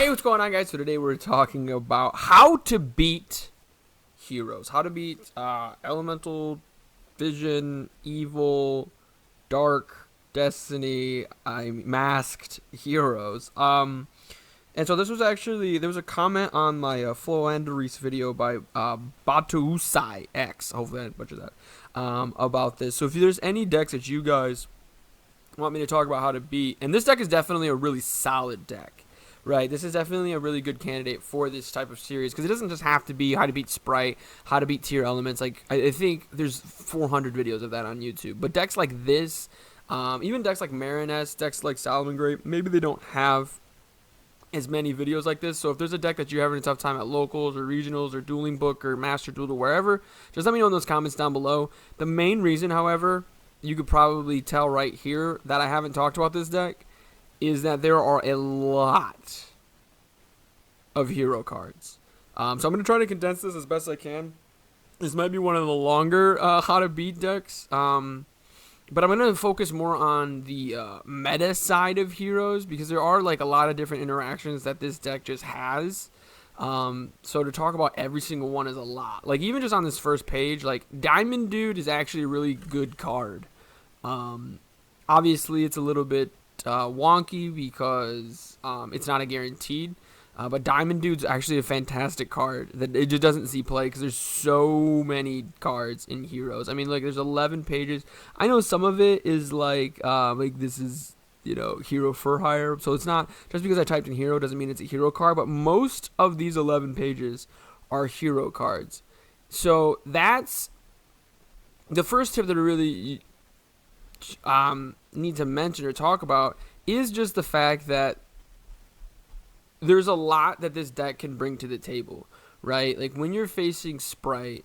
Hey, what's going on, guys? So today we're talking about how to beat heroes. How to beat Elemental, Vision, Evil, Dark, Destiny, Masked heroes. And so this was actually, there was a comment on my Floanderis video by Batuusai X, hopefully I didn't butcher that, about this. So if there's any decks that you guys want me to talk about how to beat, and this deck is definitely a really solid deck. Right, this is definitely a really good candidate for this type of series because it doesn't just have to be how to beat Sprite, how to beat tier elements. Like I think there's 400 videos of that on YouTube. But decks like this, even decks like Marinette, decks like Salomon Grape, maybe they don't have as many videos like this. So if there's a deck that you're having a tough time at locals or regionals or Dueling Book or Master Duel or wherever, just let me know in those comments down below. The main reason, however, you could probably tell right here that I haven't talked about this deck is that there are a lot of hero cards. So I'm going to try to condense this as best I can. This might be one of the longer how to beat decks. But I'm going to focus more on the meta side of heroes because there are like a lot of different interactions that this deck just has. So to talk about every single one is a lot. Like even just on this first page, like Diamond Dude is actually a really good card. Obviously it's a little bit wonky because it's not a guaranteed, but Diamond Dude's actually a fantastic card that it just doesn't see play because there's so many cards in heroes. I mean, like there's 11 pages. I know some of it is like this is, you know, hero for hire, so it's not just because I typed in hero doesn't mean it's a hero card, but most of these 11 pages are hero cards. So that's the first tip that I really need to mention or talk about is just the fact that there's a lot that this deck can bring to the table, right? Like when you're facing Sprite,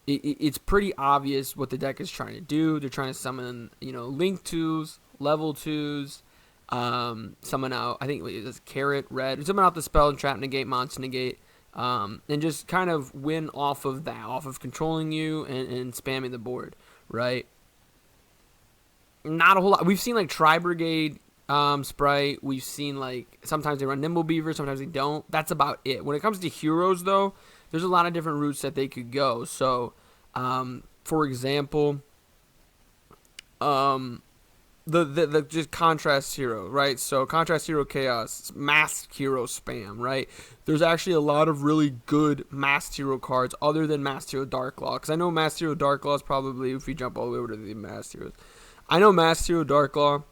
it's pretty obvious what the deck is trying to do. They're trying to summon, you know, Link 2s, level 2s, summon out, I think it's Carrot, Red, summon out the spell, Trap Negate, Monster Negate, and just kind of win off of that, off of controlling you and spamming the board, right? Not a whole lot. We've seen like Tri-Brigade Sprite. We've seen like sometimes they run Nimble Beaver, sometimes they don't. That's about it. When it comes to heroes, though, there's a lot of different routes that they could go. So, for example, the just Contrast Hero, right? So Contrast Hero Chaos, Masked Hero Spam, right? There's actually a lot of really good Masked Hero cards other than Masked Hero Darklaw. Because I know Masked Hero Darklaw is probably, if we jump all the way over to the Masked Heroes, I know Masked Hero Darklaw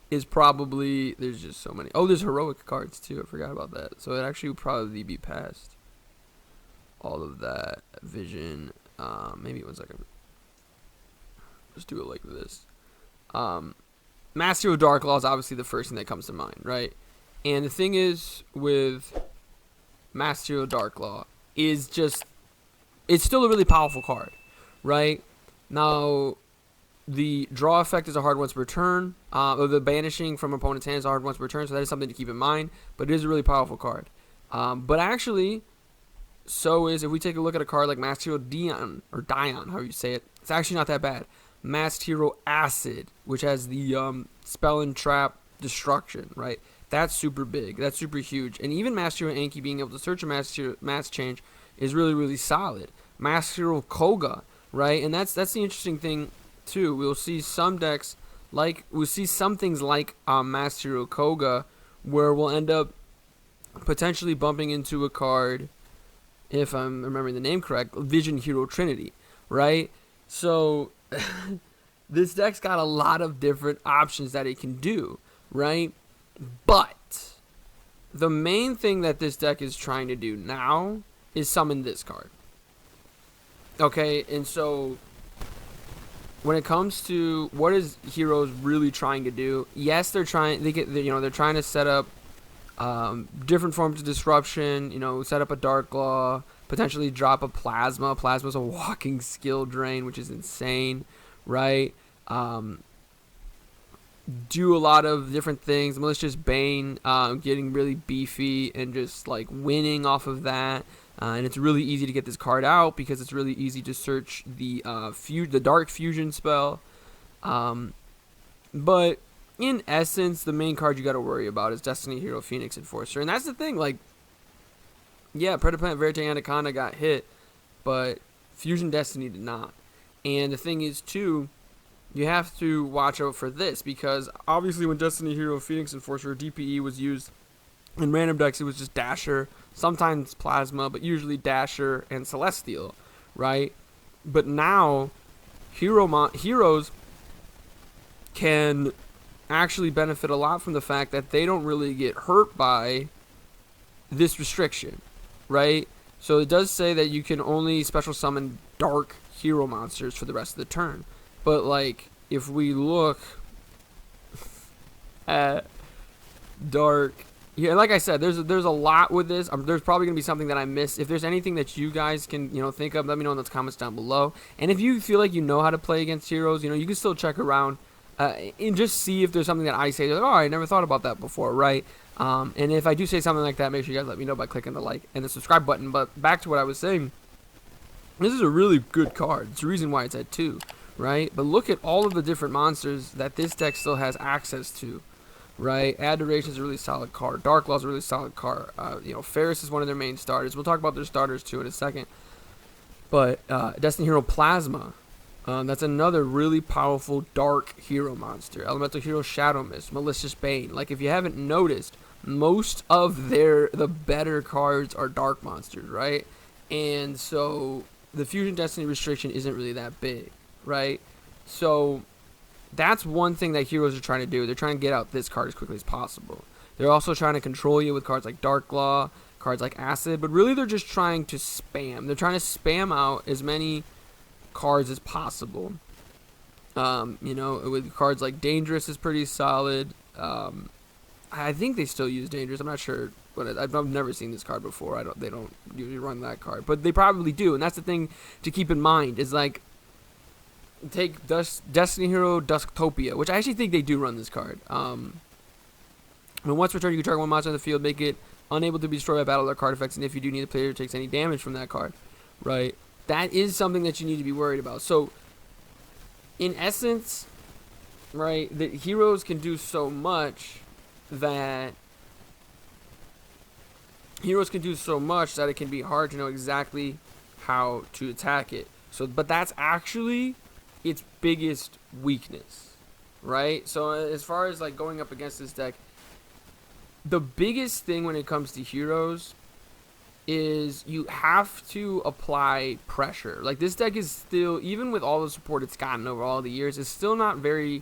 is probably, there's just so many. Oh, there's heroic cards too. I forgot about that. So it actually would probably be past all of that. Vision. Maybe 1 second. Just do it like this. Masked Hero Darklaw is obviously the first thing that comes to mind, right? And the thing is with Masked Hero Darklaw is just, it's still a really powerful card, right? Now, the draw effect is a hard once per turn. Or the banishing from opponent's hand is a hard once per turn, so that is something to keep in mind. But it is a really powerful card. But actually, so is, if we take a look at a card like Masked Hero Dion, or Dion, however you say it, it's actually not that bad. Masked Hero Acid, which has the Spell and Trap Destruction, right? That's super big. That's super huge. And even Masked Hero Anki being able to search a Mask Change is really, really solid. Masked Hero Koga, right? And that's the interesting thing too. We'll see some decks like, we'll see some things like Masked Hero Koga where we'll end up potentially bumping into a card, if I'm remembering the name correct, Vision Hero Trinity, right? So this deck's got a lot of different options that it can do, right? But the main thing that this deck is trying to do now is summon this card. Okay, and so when it comes to what is heroes really trying to do, yes, they're trying to set up different forms of disruption, you know, set up a Darklaw, potentially drop a Plasma. Plasma's a walking skill drain, which is insane, right? Do a lot of different things. Malicious Bane, getting really beefy and just like winning off of that. And it's really easy to get this card out because it's really easy to search the Dark Fusion spell. But in essence, the main card you got to worry about is Destiny Hero Phoenix Enforcer. And that's the thing, like, yeah, Predaplant Verite Anaconda got hit, but Fusion Destiny did not. And the thing is, too, you have to watch out for this, because obviously when Destiny Hero Phoenix Enforcer DPE was used in random decks, it was just Dasher, sometimes Plasma, but usually Dasher and Celestial, right? But now, heroes can actually benefit a lot from the fact that they don't really get hurt by this restriction, right? So it does say that you can only special summon dark hero monsters for the rest of the turn. But, like, if we look at dark, yeah, like I said, there's a lot with this. There's probably going to be something that I missed. If there's anything that you guys can, think of, let me know in the comments down below. And if you feel like you know how to play against heroes, you can still check around and just see if there's something that I say, like, oh, I never thought about that before, right? And if I do say something like that, make sure you guys let me know by clicking the like and the subscribe button. But back to what I was saying, this is a really good card. It's the reason why it's at 2, right? But look at all of the different monsters that this deck still has access to, right? Adoration is a really solid card. Dark Law is a really solid card. Ferris is one of their main starters. We'll talk about their starters too in a second. But Destiny Hero Plasma, that's another really powerful dark hero monster. Elemental Hero Shadow Mist, Malicious Bane. Like, if you haven't noticed, most of the better cards are dark monsters, right? And so the Fusion Destiny restriction isn't really that big, right? So that's one thing that heroes are trying to do. They're trying to get out this card as quickly as possible. They're also trying to control you with cards like Dark Law, cards like Acid, but really they're just trying to spam. They're trying to spam out as many cards as possible. With cards like Dangerous is pretty solid. I think they still use Dangerous. I'm not sure, but I've never seen this card before. They don't usually run that card, but they probably do. And that's the thing to keep in mind is, like, take Destiny Hero Dusktopia, which I actually think they do run this card. When once returned, you can target one monster on the field, make it unable to be destroyed by battle or card effects, and if you do need a player takes any damage from that card, right? That is something that you need to be worried about. So, in essence, right, the heroes can do so much that it can be hard to know exactly how to attack it. So, but that's actually its biggest weakness, right? So as far as, like, going up against this deck, the biggest thing when it comes to heroes is you have to apply pressure. Like, this deck is still, even with all the support it's gotten over all the years, is still not very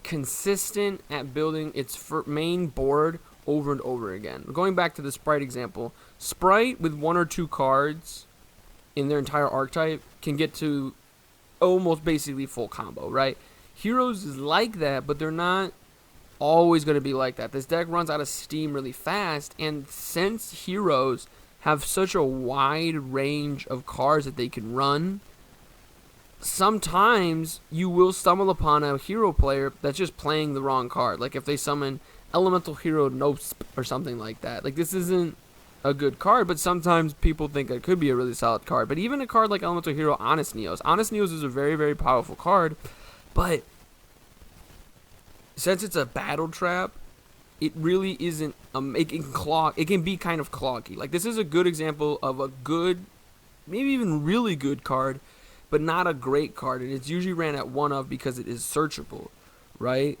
consistent at building its main board over and over again. Going back to the Sprite example, Sprite with 1 or 2 cards in their entire archetype can get to almost basically full combo, right? Heroes is like that, but they're not always going to be like that. This deck runs out of steam really fast, and since heroes have such a wide range of cards that they can run, sometimes you will stumble upon a hero player that's just playing the wrong card. Like if they summon Elemental Hero Nosp or something like that. Like, this isn't a good card, but sometimes people think it could be a really solid card. But even a card like Elemental Hero Honest Neos. Honest Neos is a very, very powerful card, but since it's a battle trap, it really isn't, it can be kind of cloggy. Like, this is a good example of a good, maybe even really good card, but not a great card, and it's usually ran at 1 of because it is searchable, right?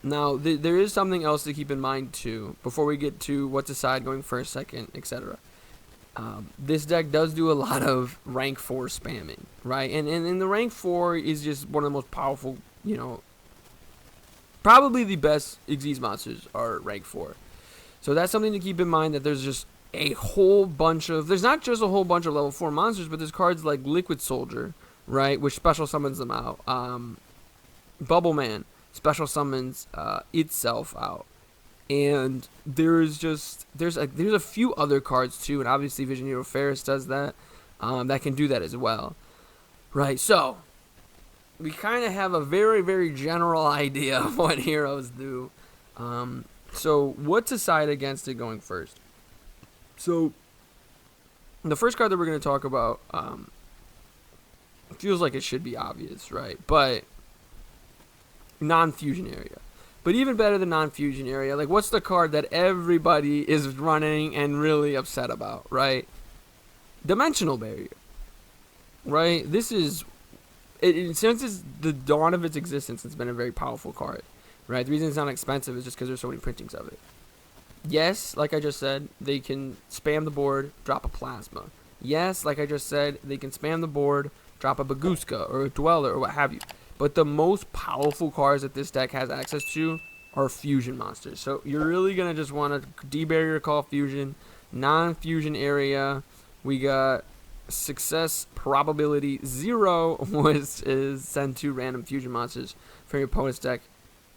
Now, there is something else to keep in mind, too, before we get to what to side, going first, second, etc. This deck does do a lot of rank 4 spamming, right? And the rank 4 is just one of the most powerful, probably the best Xyz monsters are rank 4. So that's something to keep in mind, that there's just a whole bunch of, there's not just a whole bunch of level 4 monsters, but there's cards like Liquid Soldier, right, which special summons them out. Bubble Man special summons itself out, and there's a few other cards too, and obviously Vision Hero Ferris does that, that can do that as well, right? So we kind of have a very, very general idea of what heroes do. So what to side against it going first? So the first card that we're going to talk about feels like it should be obvious, right? But non-fusion area. But even better than non-fusion area, like what's the card that everybody is running and really upset about, right? Dimensional Barrier, right? This is, since it's the dawn of its existence, it's been a very powerful card, right? The reason it's not expensive is just because there's so many printings of it. Yes, like I just said, they can spam the board, drop a Plasma. Yes, like I just said, they can spam the board, drop a Baguska or a Dweller or what have you. But the most powerful cards that this deck has access to are fusion monsters. So you're really going to just want to de-barrier call fusion, non-fusion area. We got success probability 0, which is send 2 random fusion monsters from your opponent's deck,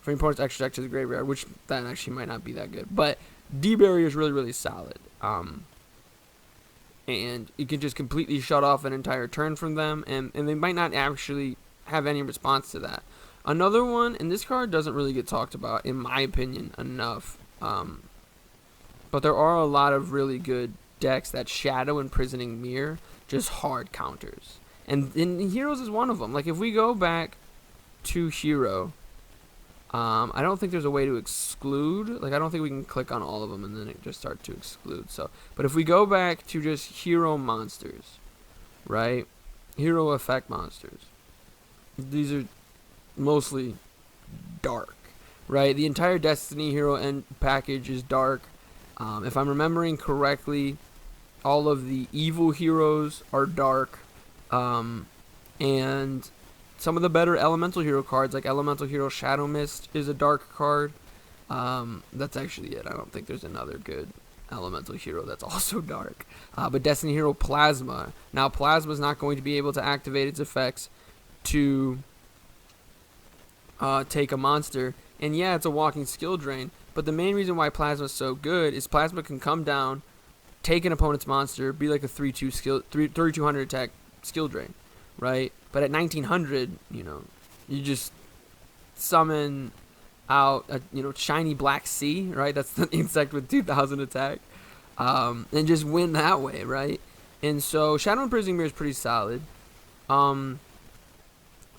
from your opponent's extra deck to the graveyard, which that actually might not be that good. But de-barrier is really, really solid. And you can just completely shut off an entire turn from them, and they might not actually have any response to that. Another one, and this card doesn't really get talked about, in my opinion, enough. But there are a lot of really good decks that Shadow Imprisoning Mirror, just hard counters. And Heroes is one of them. Like, if we go back to Hero, I don't think there's a way to exclude. Like, I don't think we can click on all of them and then it just start to exclude. So, but if we go back to just Hero monsters, right? Hero effect monsters. These are mostly dark, right? The entire Destiny Hero end package is dark. If I'm remembering correctly, all of the evil heroes are dark. And some of the better Elemental Hero cards, like Elemental Hero Shadow Mist, is a dark card. That's actually it. I don't think there's another good Elemental Hero that's also dark. But Destiny Hero Plasma. Now, Plasma is not going to be able to activate its effects to take a monster. And yeah, it's a walking skill drain. But the main reason why Plasma is so good is Plasma can come down, take an opponent's monster, be like a 3-2 skill, 3200 attack skill drain, right? But at 1900, you know, you just summon out a, shiny black sea, right? That's the insect with 2000 attack, and just win that way, right? And so Shadow Imprisoning Mirror is pretty solid.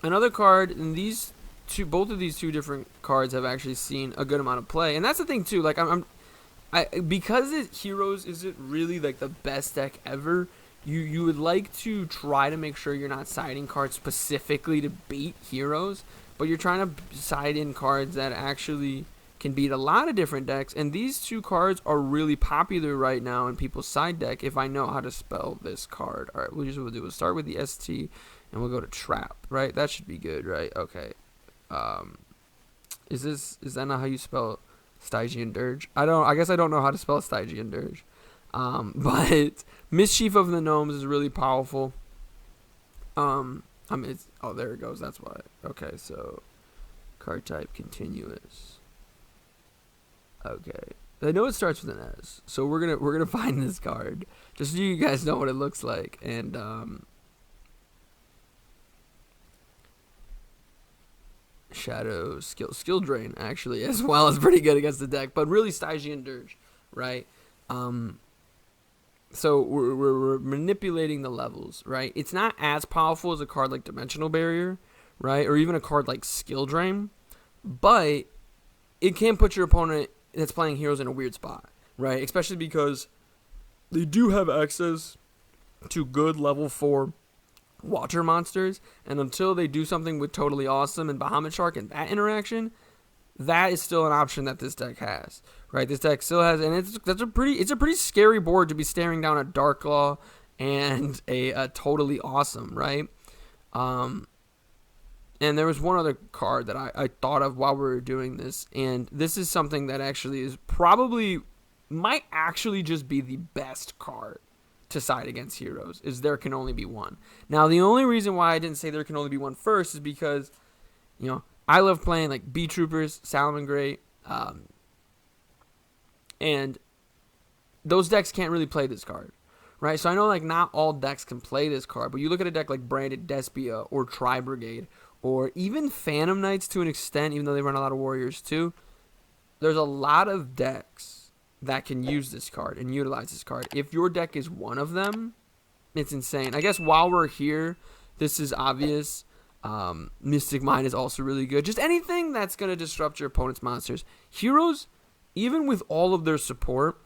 Another card, and both of these two different cards have actually seen a good amount of play, and that's the thing too. Like because Heroes isn't really like the best deck ever. You would like to try to make sure you're not siding cards specifically to beat Heroes, but you're trying to side in cards that actually can beat a lot of different decks, and these two cards are really popular right now in people's side deck if I know how to spell this card. Alright, we'll start with the ST, and we'll go to Trap, right? That should be good, right? Okay. Is that not how you spell Stygian Dirge? I guess I don't know how to spell Stygian Dirge. But Mischief of the Gnomes is really powerful. There it goes. That's why. Okay, so card type continuous. Okay, I know it starts with an S, so we're gonna find this card just so you guys know what it looks like. And Shadow skill drain actually as well is pretty good against the deck, but really Stygian Dirge, right? So we're manipulating the levels, right? It's not as powerful as a card like Dimensional Barrier, right? Or even a card like Skill Drain, but it can put your opponent that's playing Heroes in a weird spot, right? Especially because they do have access to good level 4 water monsters, and until they do something with Totally Awesome and Bahamut Shark and that interaction, that is still an option that this deck has, right? This deck still has, and it's a pretty scary board to be staring down a Dark Claw and a Totally Awesome, right? And there was one other card that I thought of while we were doing this, and this is something that actually might actually just be the best card to side against Heroes, is There Can Only Be One. Now, the only reason why I didn't say There Can Only Be One first is because, I love playing like Bee Troopers, Salamangreat, and those decks can't really play this card, right? So I know like not all decks can play this card, but you look at a deck like Branded Despia or Tri-Brigade or even Phantom Knights to an extent, even though they run a lot of Warriors too. There's a lot of decks that can use this card and utilize this card. If your deck is one of them, it's insane. I guess while we're here, this is obvious. Mystic Mine is also really good. Just anything that's going to disrupt your opponent's monsters. Heroes, even with all of their support,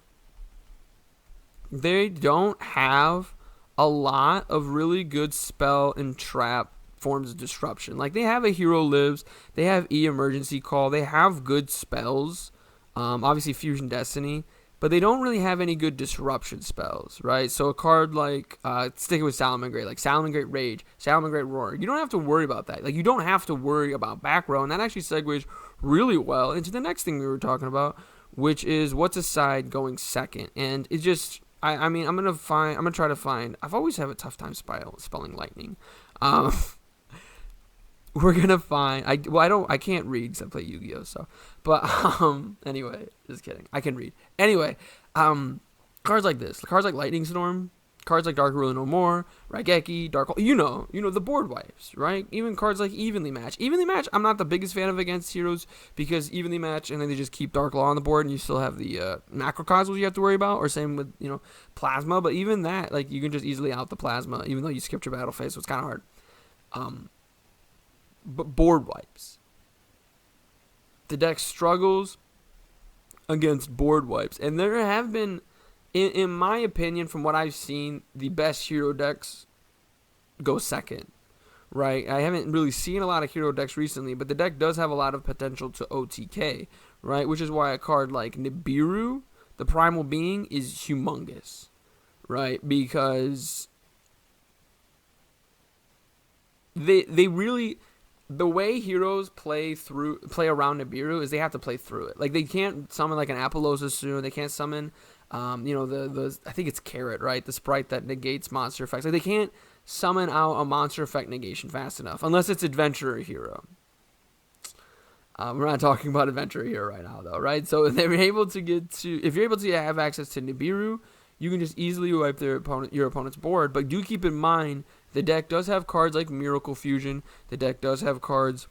they don't have a lot of really good spell and trap forms of disruption. Like, they have a Hero Lives, they have E-Emergency Call, they have good spells, obviously Fusion Destiny, but they don't really have any good disruption spells, right? So a card like, sticking with Salamangreat, like Salamangreat Rage, Salamangreat Roar, you don't have to worry about that. Like, you don't have to worry about back row, and that actually segues really well into the next thing we were talking about, which is what's a side going second. And it just, I mean, I'm gonna try to find. I've always had a tough time spelling lightning. We're gonna find. I can't read because I play Yu-Gi-Oh. So, but anyway, just kidding. I can read. Anyway, cards like this, cards like Lightning Storm, cards like Dark Ruler No More, Raigeki, Dark Hole. You know the board wipes, right? Even cards like Evenly Match. Evenly Match, I'm not the biggest fan of against heroes because Evenly Match, and then they just keep Dark Law on the board, and you still have the Macrocosmos you have to worry about, or same with Plasma. But even that, like, you can just easily out the Plasma, even though you skipped your battle phase, so it's kind of hard. But board wipes. The deck struggles against board wipes, and there have been, in my opinion, from what I've seen, the best hero decks go second, right? I haven't really seen a lot of hero decks recently, but the deck does have a lot of potential to OTK, right? Which is why a card like Nibiru, the Primal Being, is humongous, right? Because they really, the way heroes play around Nibiru is they have to play through it. Like, they can't summon like an Apollosa soon. They can't summon, the I think it's Carrot, right? The sprite that negates monster effects. Like, they can't summon out a monster effect negation fast enough unless it's Adventurer Hero. We're not talking about Adventurer Hero right now, though, right? So if you're able to have access to Nibiru, you can just easily wipe your opponent's board. But do keep in mind, the deck does have cards like Miracle Fusion. The deck does have cards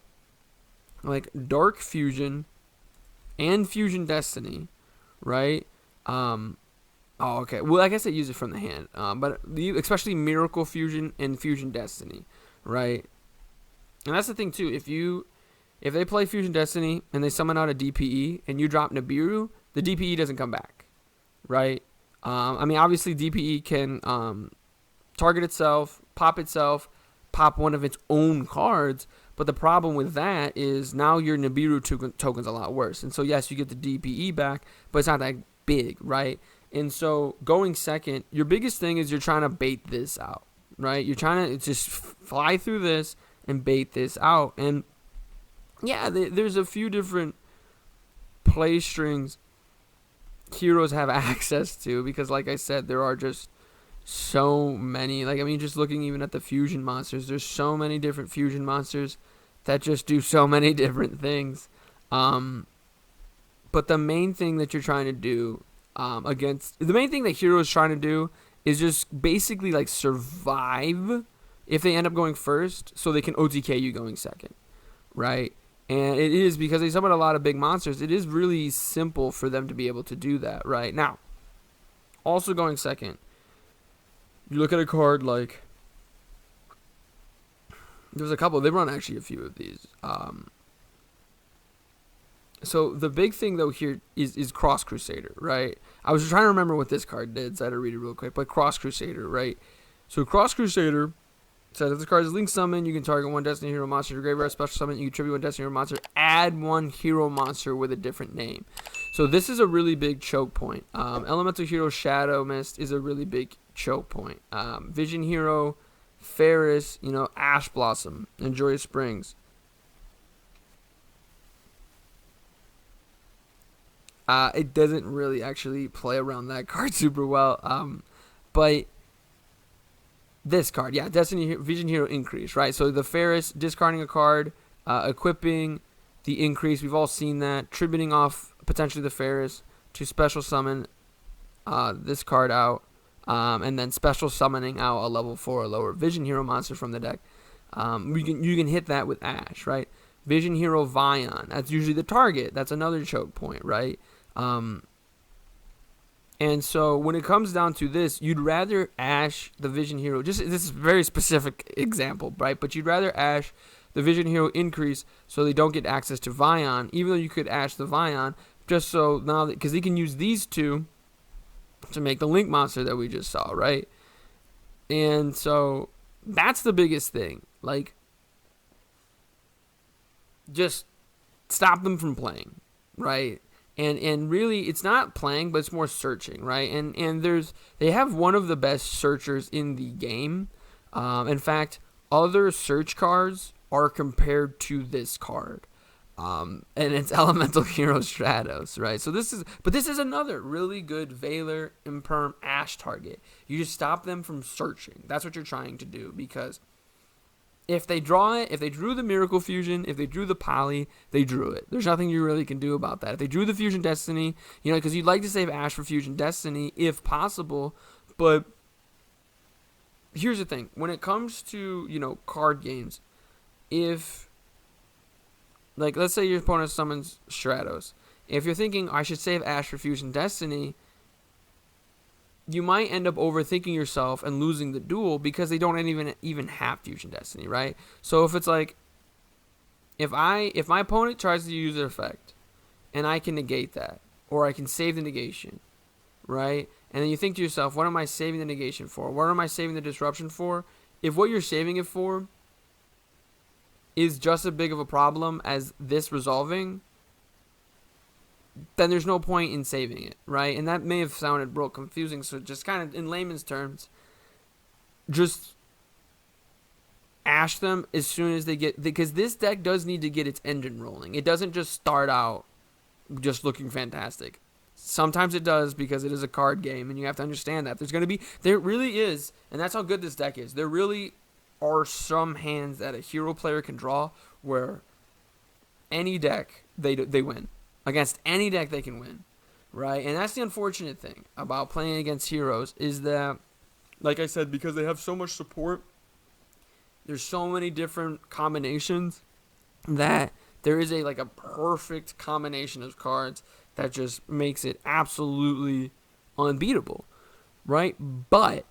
like Dark Fusion and Fusion Destiny, right? Okay. Well, I guess I use it from the hand. But especially Miracle Fusion and Fusion Destiny, right? And that's the thing too. If they play Fusion Destiny and they summon out a DPE and you drop Nibiru, the DPE doesn't come back, right? I mean, obviously DPE can target itself, pop one of its own cards, but the problem with that is now your Nibiru token's a lot worse. And so, yes, you get the DPE back, but it's not that big, right? And so, going second, your biggest thing is you're trying to bait this out, right? You're trying to just fly through this and bait this out. And, yeah, there's a few different play strings heroes have access to because, like I said, there are just so many. Like, I mean, just looking even at the fusion monsters, there's so many different fusion monsters that just do so many different things. But the main thing that you're trying to do the main thing that Hero is trying to do is just basically like survive if they end up going first, so they can OTK you going second, right? And it is because they summon a lot of big monsters. It is really simple for them to be able to do that, right? Now, also going second, you look at a card like, there's a couple, they run actually a few of these. So the big thing though here is Cross Crusader, right? I was trying to remember what this card did, so I had to read it real quick. But Cross Crusader, right? So Cross Crusader says if this card is Link Summon, you can target one Destiny Hero monster to your graveyard. Special Summon, you can tribute one Destiny Hero monster. Add one Hero monster with a different name. So this is a really big choke point. Elemental Hero Shadow Mist is a really big choke point. Vision Hero, Ferris, Ash Blossom, and Joyous Springs. It doesn't really actually play around that card super well. But this card, yeah, Destiny Vision Hero Increase, right? So the Ferris, discarding a card, equipping the Increase. We've all seen that. Tributing off potentially the Ferris to special summon this card out. And then special summoning out a level 4 or lower Vision Hero monster from the deck. You can hit that with Ash, right? Vision Hero Vion, that's usually the target. That's another choke point, right? And so when it comes down to this, you'd rather Ash the Vision Hero. Just this is a very specific example, right? But you'd rather Ash the Vision Hero increase so they don't get access to Vion, even though you could Ash the Vion, just so now because they can use these two to make the Link monster that we just saw, right? And so that's the biggest thing. Like, just stop them from playing, right? And really, it's not playing, but it's more searching, right? And they have one of the best searchers in the game. In fact, other search cards are compared to this card. And it's Elemental Hero Stratos, right? So this is another really good Valor, Imperm, Ash target. You just stop them from searching. That's what you're trying to do, because if they draw it, if they drew the Miracle Fusion, if they drew the Poly, they drew it. There's nothing you really can do about that. If they drew the Fusion Destiny, because you'd like to save Ash for Fusion Destiny if possible, but here's the thing. When it comes to, card games, if, like, let's say your opponent summons Stratos. If you're thinking, I should save Ash for Fusion Destiny, you might end up overthinking yourself and losing the duel because they don't even have Fusion Destiny, right? So if it's like, if my opponent tries to use an effect, and I can negate that, or I can save the negation, right? And then you think to yourself, what am I saving the negation for? What am I saving the disruption for? If what you're saving it for is just as big of a problem as this resolving, then there's no point in saving it, right? And that may have sounded real confusing, so just kind of in layman's terms, just Ash them as soon as they get, because this deck does need to get its engine rolling. It doesn't just start out just looking fantastic. Sometimes it does because it is a card game, and you have to understand that. There really is, and that's how good this deck is. There really are some hands that a hero player can draw where any deck, they win. Against any deck they can win, right? And that's the unfortunate thing about playing against heroes is that, like I said, because they have so much support, there's so many different combinations that there is a perfect combination of cards that just makes it absolutely unbeatable, right? But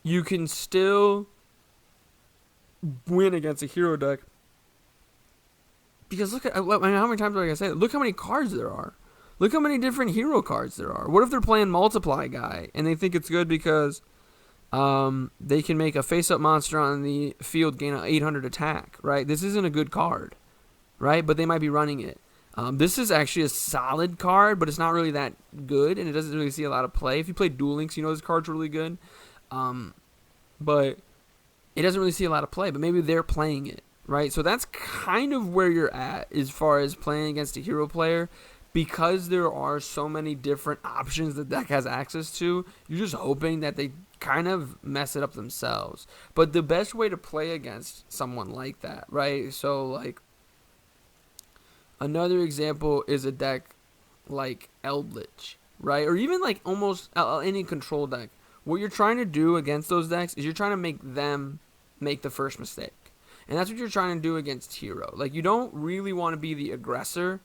you can still win against a hero deck. Because look at how many times like I say, look how many cards there are. Look how many different hero cards there are. What if they're playing Multiply Guy and they think it's good because they can make a face-up monster on the field gain an 800 attack, right? This isn't a good card, right? But they might be running it. This is actually a solid card, but it's not really that good, and it doesn't really see a lot of play. If you play Duel Links, this card's really good. But it doesn't really see a lot of play, but maybe they're playing it. Right, so that's kind of where you're at as far as playing against a hero player, because there are so many different options the deck has access to. You're just hoping that they kind of mess it up themselves. But the best way to play against someone like that, right? So like another example is a deck like Eldritch, right? Or even like almost any control deck. What you're trying to do against those decks is you're trying to make them make the first mistake. And that's what you're trying to do against hero. Like, you don't really want to be the aggressor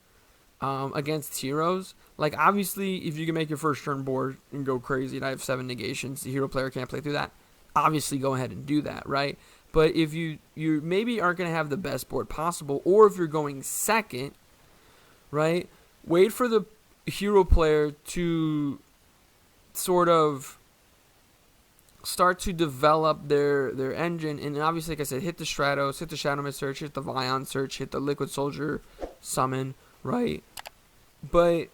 against heroes. Like, obviously, if you can make your first turn board and go crazy and I have 7 negations, the hero player can't play through that. Obviously, go ahead and do that, right? But if you maybe aren't going to have the best board possible, or if you're going second, right, wait for the hero player to sort of start to develop their engine, and obviously, like I said, hit the Stratos, hit the Shadow Mist search, hit the Vion search, hit the Liquid Soldier summon, right? But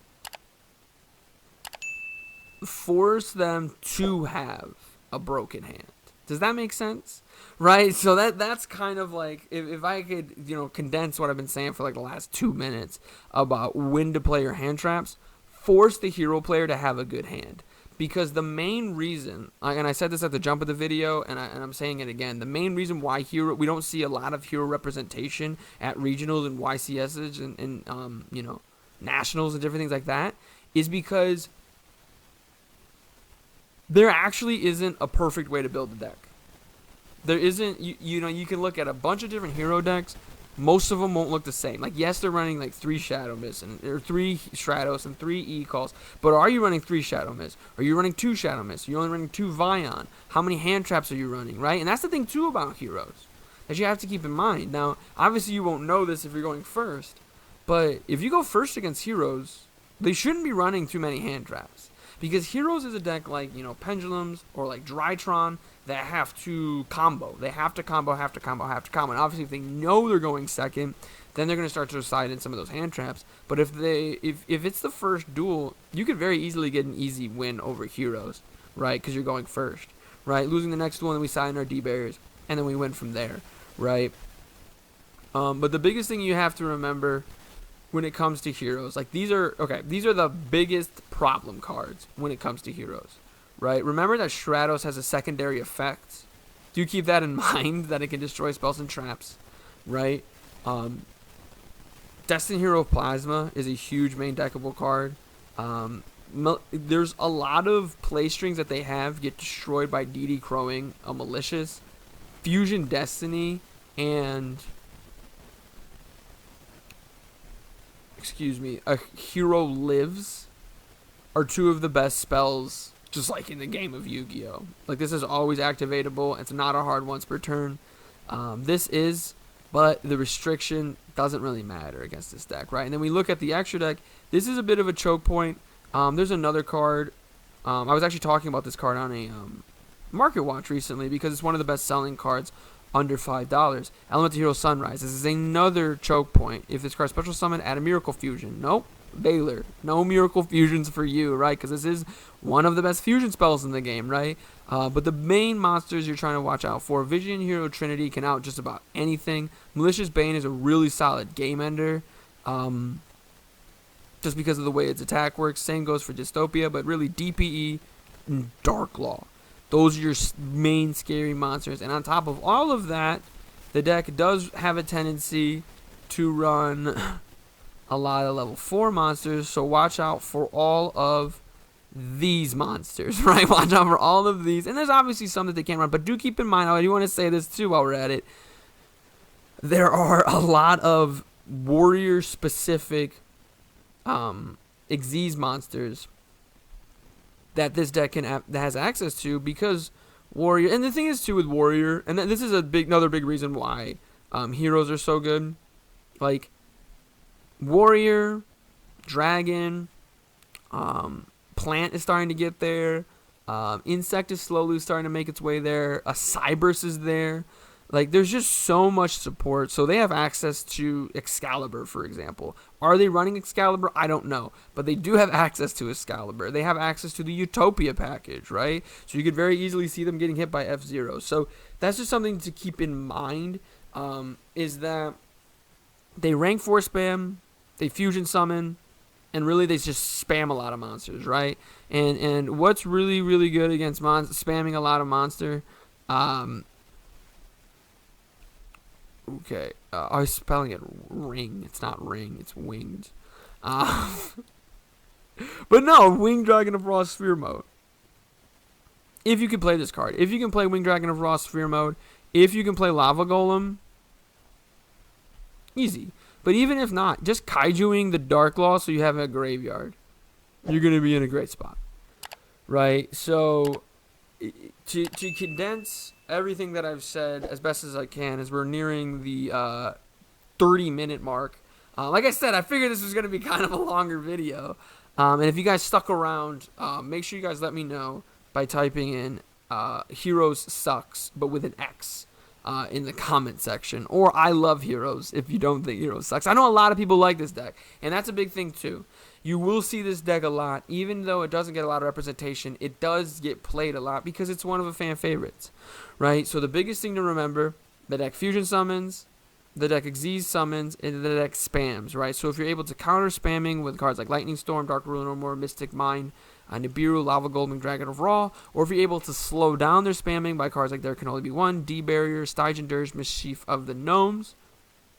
force them to have a broken hand. Does that make sense? Right? So that's kind of like, if I could, condense what I've been saying for like the last 2 minutes about when to play your hand traps, force the hero player to have a good hand. Because the main reason, and I said this at the jump of the video, and I'm saying it again, the main reason why we don't see a lot of hero representation at regionals and YCSs and nationals and different things like that is because there actually isn't a perfect way to build a deck. There isn't, you can look at a bunch of different hero decks, most of them won't look the same. Like, yes, they're running like 3 Shadow Mist or 3 Stratos and 3 E-Calls, but are you running 3 Shadow Mist? Are you running 2 Shadow Mist? Are you only running 2 Vion? How many hand traps are you running, right? And that's the thing too about heroes that you have to keep in mind. Now, obviously you won't know this if you're going first, but if you go first against heroes, they shouldn't be running too many hand traps. Because heroes is a deck like, Pendulums or like Drytron that have to combo. They have to combo. And obviously, if they know they're going second, then they're going to start to decide in some of those hand traps. But if it's the first duel, you could very easily get an easy win over heroes, right? Because you're going first, right? Losing the next duel, and then we sign our D barriers, and then we win from there, right? But the biggest thing you have to remember when it comes to heroes, like these are the biggest problem cards when it comes to heroes, right? Remember that Stratos has a secondary effect. Do keep that in mind, that it can destroy spells and traps, right? Destined Hero Plasma is a huge main deckable card. There's a lot of play strings that they have get destroyed by DD Crowing a Malicious. Fusion Destiny and a Hero Lives are 2 of the best spells, just like in the game of Yu-Gi-Oh! Like, this is always activatable. It's not a hard once per turn. But the restriction doesn't really matter against this deck, right? And then we look at the extra deck. This is a bit of a choke point. There's another card. I was actually talking about this card on a Market Watch recently because it's one of the best selling cards under $5. Elemental Hero Sunrise. This is another choke point. If this card special summon, add a Miracle Fusion. Nope. Baylor. No Miracle Fusions for you, right? Because this is one of the best fusion spells in the game, right? But the main monsters you're trying to watch out for, Vision Hero Trinity can out just about anything. Malicious Bane is a really solid game ender. Just because of the way its attack works. Same goes for Dystopia, but really DPE and Dark Law. Those are your main scary monsters. And on top of all of that, the deck does have a tendency to run a lot of level 4 monsters. So watch out for all of these monsters, right? Watch out for all of these. And there's obviously some that they can't run. But do keep in mind, I do want to say this too while we're at it. There are a lot of warrior-specific Xyz monsters that this deck that has access to, because warrior, and the thing is too with warrior, and this is another big reason why heroes are so good. Like warrior, dragon, plant is starting to get there. Insect is slowly starting to make its way there. A Cybers is there. Like, there's just so much support. So they have access to Excalibur, for example. Are they running Excalibur? I don't know. But they do have access to Excalibur. They have access to the Utopia package, right? So you could very easily see them getting hit by F-Zero. So that's just something to keep in mind, is that they rank 4 spam, they fusion summon, and really they just spam a lot of monsters, right? And what's really, really good against spamming a lot of monster, okay, I was spelling it ring. It's not ring. It's winged. But no, Winged Dragon of Raw Sphere mode. If you can play this card. If you can play Winged Dragon of Raw Sphere mode. If you can play Lava Golem. Easy. But even if not, just Kaijuing the Dark Law so you have a graveyard. You're going to be in a great spot. Right? So, to condense everything that I've said as best as I can, as we're nearing the 30-minute mark. Like I said, I figured this was going to be kind of a longer video. And if you guys stuck around, make sure you guys let me know by typing in Heroes Sucks, but with an X, in the comment section. Or I love Heroes if you don't think Heroes Sucks. I know a lot of people like this deck, and that's a big thing too. You will see this deck a lot, even though it doesn't get a lot of representation. It does get played a lot because it's one of the fan favorites, right? So the biggest thing to remember, the deck fusion summons, the deck Xyz summons, and the deck spams, right? So if you're able to counter spamming with cards like Lightning Storm, Dark Ruler No More, Mystic Mine, Nibiru, Lava Golden, Dragon of Raw, or if you're able to slow down their spamming by cards like There Can Only Be One, D Barrier, Stygian Dirge, Mischief of the Gnomes,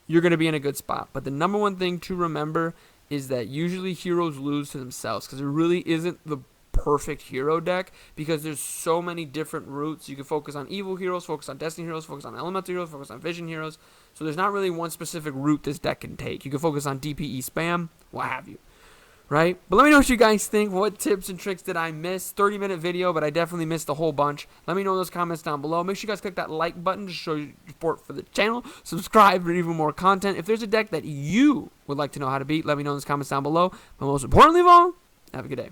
you're going to be in a good spot. But the number one thing to remember is that usually heroes lose to themselves because there really isn't the perfect hero deck because there's so many different routes. You can focus on evil heroes, focus on destiny heroes, focus on elemental heroes, focus on vision heroes. So there's not really one specific route this deck can take. You can focus on DPE spam, what have you. Right? But let me know what you guys think. What tips and tricks did I miss? 30-minute video, but I definitely missed a whole bunch. Let me know in those comments down below. Make sure you guys click that like button to show your support for the channel. Subscribe for even more content. If there's a deck that you would like to know how to beat, let me know in the comments down below. But most importantly of all, have a good day.